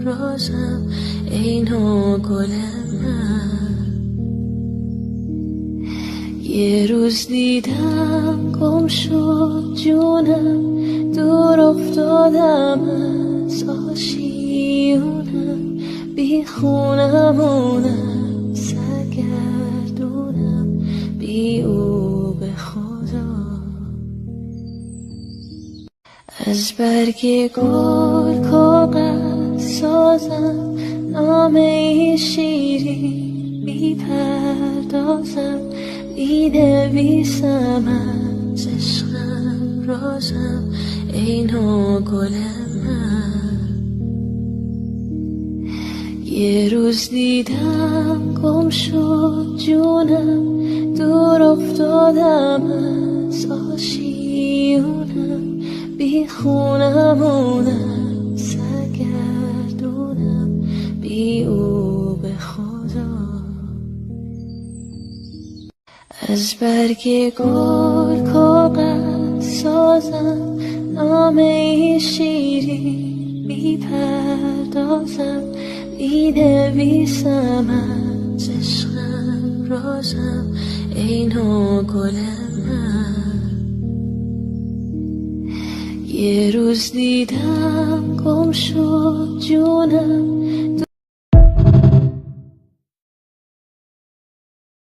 رازم ای نوگل من. یه روز دیدم گم شد جونم، دور افتادم از آشیونم، بی خونمونم سرگردونم، بی او به خدا. از برگ گل کاغذ سازم نامه شیرین، میپردازم مینویسم از عشقم رازم ای نوگل من. یه روز دیدم گم شد جونم، دور افتادم از آشیونم، بی خونمونم سرگردونم، بی او به خدا. از برگ گل کاغذ سازم نامه شیرین، میپردازم مینویسم از عشقم رازم ای نوگل من. یه روز دیدم گم شد جونم،